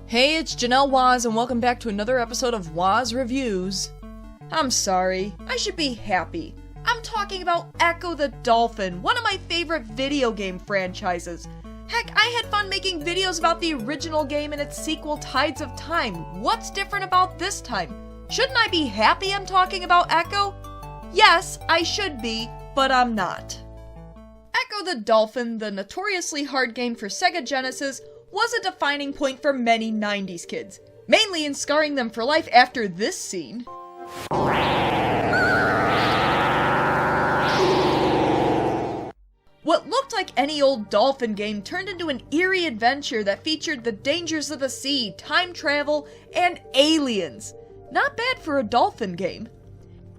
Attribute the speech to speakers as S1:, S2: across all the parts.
S1: Hey, it's Janelle Waz, and welcome back to another episode of Waz Reviews. I'm sorry, I should be happy. I'm talking about Ecco the Dolphin, one of my favorite video game franchises. Heck, I had fun making videos about the original game and its sequel, Tides of Time. What's different about this time? Shouldn't I be happy I'm talking about Ecco? Yes, I should be, but I'm not. Ecco the Dolphin, the notoriously hard game for Sega Genesis, was a defining point for many 90s kids, mainly in scarring them for life after this scene. What looked like any old dolphin game turned into an eerie adventure that featured the dangers of the sea, time travel, and aliens. Not bad for a dolphin game.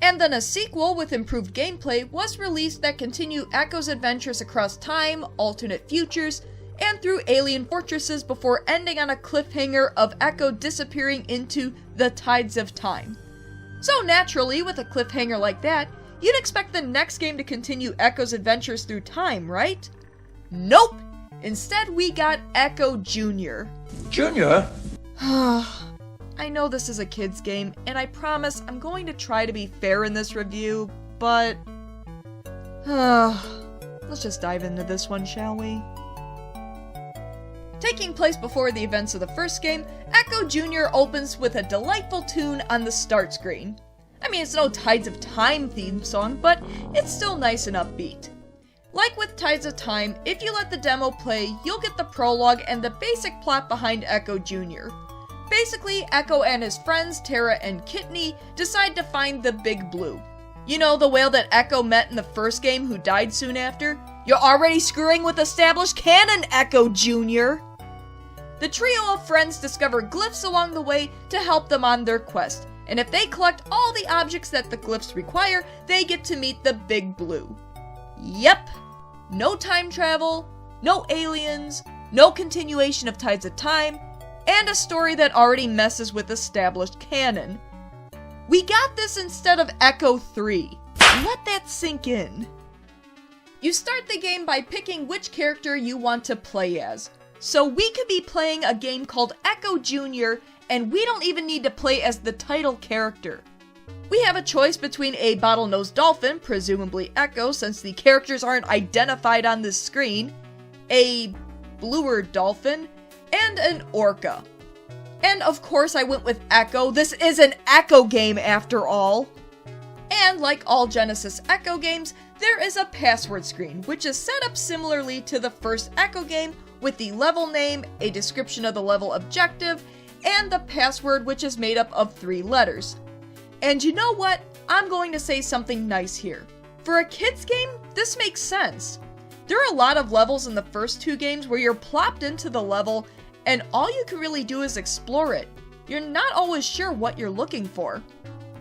S1: And then a sequel with improved gameplay was released that continued Ecco's adventures across time, alternate futures, and through alien fortresses before ending on a cliffhanger of Ecco disappearing into the Tides of Time. So naturally, with a cliffhanger like that, you'd expect the next game to continue Ecco's adventures through time, right? Nope! Instead, we got Ecco Jr.
S2: Junior?
S1: I know this is a kid's game, and I promise I'm going to try to be fair in this review, but... let's just dive into this one, shall we? Taking place before the events of the first game, Ecco Jr. opens with a delightful tune on the start screen. I mean, it's no Tides of Time theme song, but it's still nice and upbeat. Like with Tides of Time, if you let the demo play, you'll get the prologue and the basic plot behind Ecco Jr. Basically, Ecco and his friends, Tara and Kidney, decide to find the Big Blue. You know, the whale that Ecco met in the first game who died soon after? You're already screwing with established canon, Ecco Jr. The trio of friends discover glyphs along the way to help them on their quest, and if they collect all the objects that the glyphs require, they get to meet the Big Blue. Yep, no time travel, no aliens, no continuation of Tides of Time, and a story that already messes with established canon. We got this instead of Ecco III. Let that sink in. You start the game by picking which character you want to play as. So we could be playing a game called Ecco Jr., and we don't even need to play as the title character. We have a choice between a bottlenose dolphin, presumably Ecco since the characters aren't identified on this screen, a bluer dolphin, and an orca. And of course I went with Ecco. This is an Ecco game after all. And like all Genesis Ecco games, there is a password screen, which is set up similarly to the first Ecco game, with the level name, a description of the level objective, and the password, which is made up of 3 letters. And you know what? I'm going to say something nice here. For a kid's game, this makes sense. There are a lot of levels in the first 2 games where you're plopped into the level, and all you can really do is explore it. You're not always sure what you're looking for.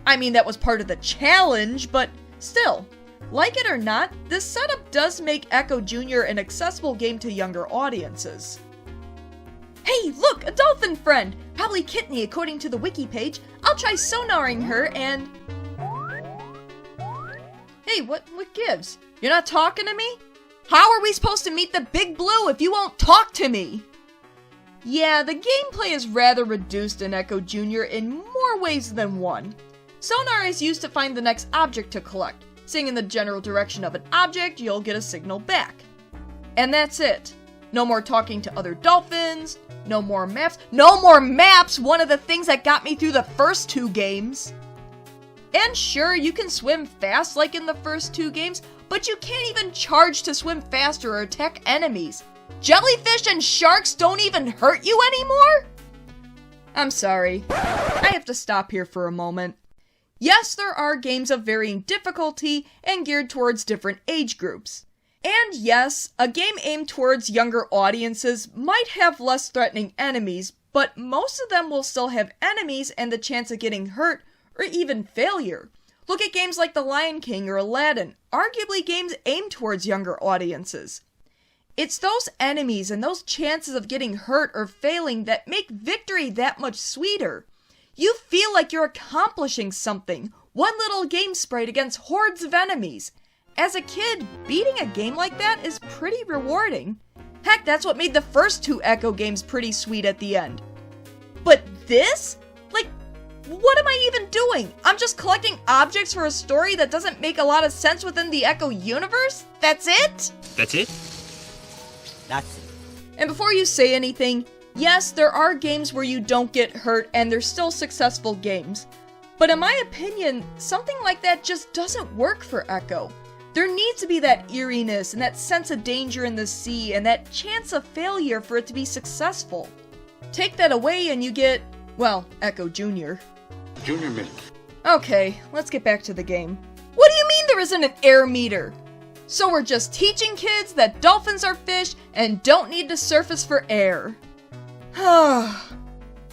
S1: I mean, that was part of the challenge, but still. Like it or not, this setup does make Ecco Jr. an accessible game to younger audiences. Hey, look, a dolphin friend! Probably Kidney according to the wiki page. I'll try sonaring her and... Hey, what gives? You're not talking to me? How are we supposed to meet the Big Blue if you won't talk to me? Yeah, the gameplay is rather reduced in Ecco Jr. in more ways than one. Sonar is used to find the next object to collect. Seeing in the general direction of an object, you'll get a signal back. And that's it. No more talking to other dolphins, no more maps. No more maps! One of the things that got me through the first 2 games. And sure, you can swim fast like in the first 2 games, but you can't even charge to swim faster or attack enemies. Jellyfish and sharks don't even hurt you anymore? I'm sorry. I have to stop here for a moment. Yes, there are games of varying difficulty and geared towards different age groups. And yes, a game aimed towards younger audiences might have less threatening enemies, but most of them will still have enemies and the chance of getting hurt or even failure. Look at games like The Lion King or Aladdin, arguably games aimed towards younger audiences. It's those enemies and those chances of getting hurt or failing that make victory that much sweeter. You feel like you're accomplishing something, one little game sprite against hordes of enemies. As a kid, beating a game like that is pretty rewarding. Heck, that's what made the first 2 Ecco games pretty sweet at the end. this? Like, what am I even doing? I'm just collecting objects for a story that doesn't make a lot of sense within the Ecco universe? That's it?
S2: That's it?
S3: That's it.
S1: And before you say anything, yes, there are games where you don't get hurt and they're still successful games. But in my opinion, something like that just doesn't work for Ecco. There needs to be that eeriness and that sense of danger in the sea and that chance of failure for it to be successful. Take that away and you get, well, Ecco Jr.
S2: Junior Mint.
S1: Okay, let's get back to the game. What do you mean there isn't an air meter? So we're just teaching kids that dolphins are fish and don't need to surface for air.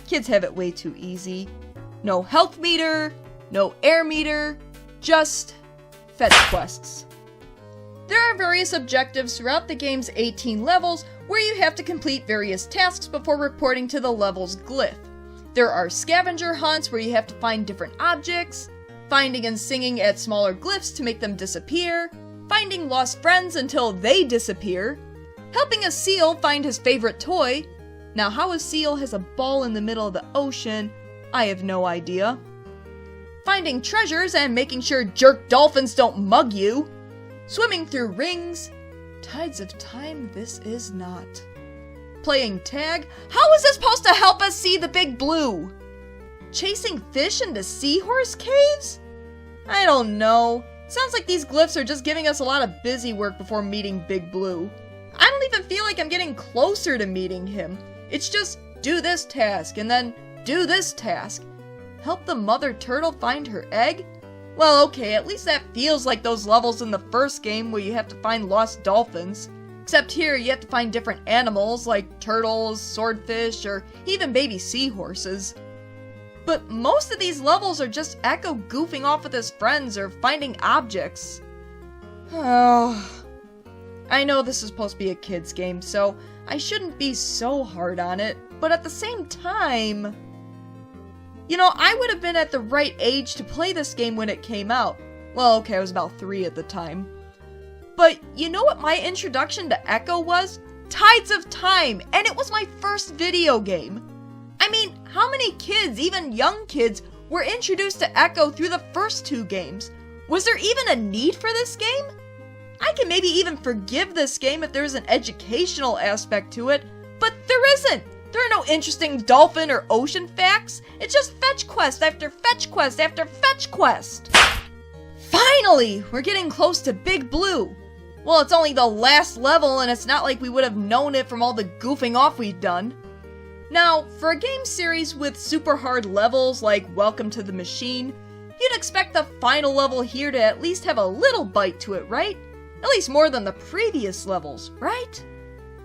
S1: Kids have it way too easy. No health meter, no air meter, just fetch quests. There are various objectives throughout the game's 18 levels where you have to complete various tasks before reporting to the level's glyph. There are scavenger hunts where you have to find different objects, finding and singing at smaller glyphs to make them disappear, finding lost friends until they disappear, helping a seal find his favorite toy. Now how a seal has a ball in the middle of the ocean, I have no idea. Finding treasures and making sure jerk dolphins don't mug you. Swimming through rings. Tides of Time, this is not. Playing tag. How is this supposed to help us see the Big Blue? Chasing fish into seahorse caves? I don't know. Sounds like these glyphs are just giving us a lot of busy work before meeting Big Blue. I don't even feel like I'm getting closer to meeting him. It's just do this task and then do this task. Help the mother turtle find her egg? Well, okay, at least that feels like those levels in the first game where you have to find lost dolphins. Except here, you have to find different animals like turtles, swordfish, or even baby seahorses. But most of these levels are just Ecco goofing off with his friends or finding objects. Oh, I know this is supposed to be a kid's game, so I shouldn't be so hard on it, but at the same time, you know, I would have been at the right age to play this game when it came out. Well, okay, I was about 3 at the time. But you know what my introduction to Ecco was? Tides of Time, and it was my first video game. I mean, how many kids, even young kids, were introduced to Ecco through the first 2 games? Was there even a need for this game? I can maybe even forgive this game if there's an educational aspect to it, but there isn't. There are no interesting dolphin or ocean facts. It's just fetch quest after fetch quest after fetch quest. Finally, we're getting close to Big Blue. Well, it's only the last level and it's not like we would have known it from all the goofing off we've done. Now, for a game series with super hard levels like Welcome to the Machine, you'd expect the final level here to at least have a little bite to it, right? At least more than the previous levels, right?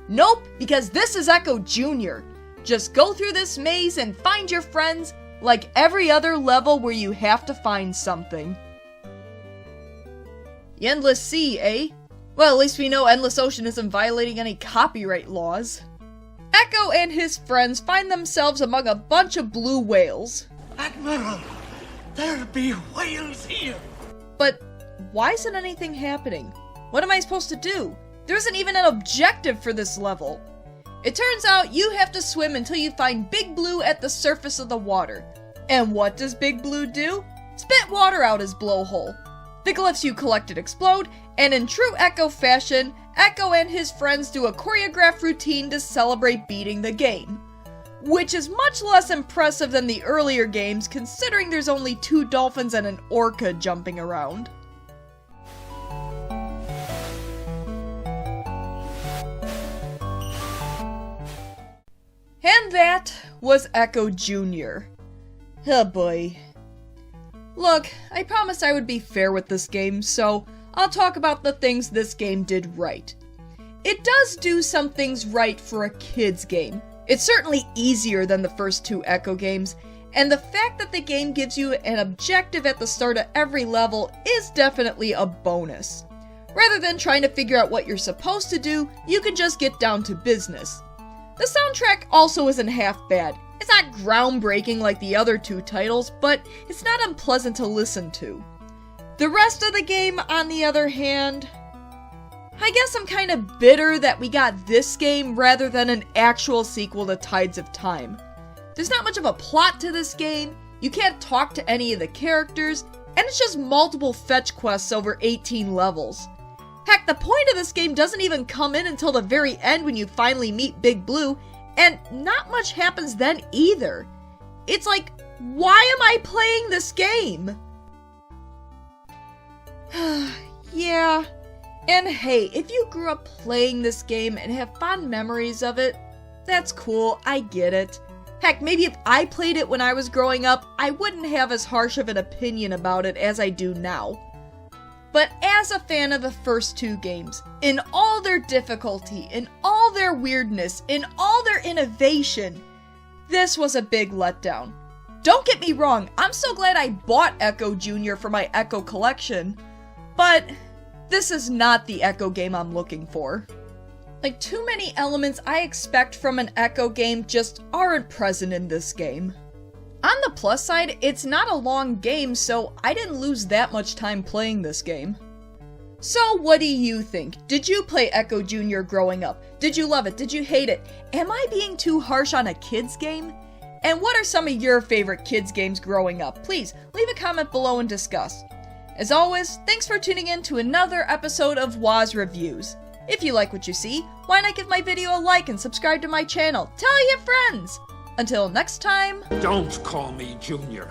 S1: Nope, because this is Ecco Jr. Just go through this maze and find your friends like every other level where you have to find something. The Endless Sea, eh? Well, at least we know Endless Ocean isn't violating any copyright laws. Ecco and his friends find themselves among a bunch of blue whales.
S3: Admiral, there be whales here.
S1: But why isn't anything happening? What am I supposed to do? There isn't even an objective for this level. It turns out you have to swim until you find Big Blue at the surface of the water. And what does Big Blue do? Spit water out his blowhole. The glyphs you collected explode, and in true Ecco fashion, Ecco and his friends do a choreographed routine to celebrate beating the game. Which is much less impressive than the earlier games, considering there's only 2 dolphins and an orca jumping around. And that was Ecco Jr. Oh boy. Look, I promised I would be fair with this game, so I'll talk about the things this game did right. It does do some things right for a kid's game. It's certainly easier than the first 2 Ecco games, and the fact that the game gives you an objective at the start of every level is definitely a bonus. Rather than trying to figure out what you're supposed to do, you can just get down to business. The soundtrack also isn't half bad. It's not groundbreaking like the other 2 titles, but it's not unpleasant to listen to. The rest of the game, on the other hand, I guess I'm kind of bitter that we got this game rather than an actual sequel to Tides of Time. There's not much of a plot to this game, you can't talk to any of the characters, and it's just multiple fetch quests over 18 levels. Heck, the point of this game doesn't even come in until the very end when you finally meet Big Blue, and not much happens then either. It's like, why am I playing this game? Yeah. And hey, if you grew up playing this game and have fond memories of it, that's cool, I get it. Heck, maybe if I played it when I was growing up, I wouldn't have as harsh of an opinion about it as I do now. But as a fan of the first two games, in all their difficulty, in all their weirdness, in all their innovation, this was a big letdown. Don't get me wrong, I'm so glad I bought Ecco Jr. for my Ecco collection, but this is not the Ecco game I'm looking for. Like, too many elements I expect from an Ecco game just aren't present in this game. On the plus side, it's not a long game, so I didn't lose that much time playing this game. So what do you think? Did you play Ecco Jr. growing up? Did you love it? Did you hate it? Am I being too harsh on a kid's game? And what are some of your favorite kids games growing up? Please, leave a comment below and discuss. As always, thanks for tuning in to another episode of Waz Reviews. If you like what you see, why not give my video a like and subscribe to my channel? Tell your friends! Until next time...
S3: Don't call me Junior.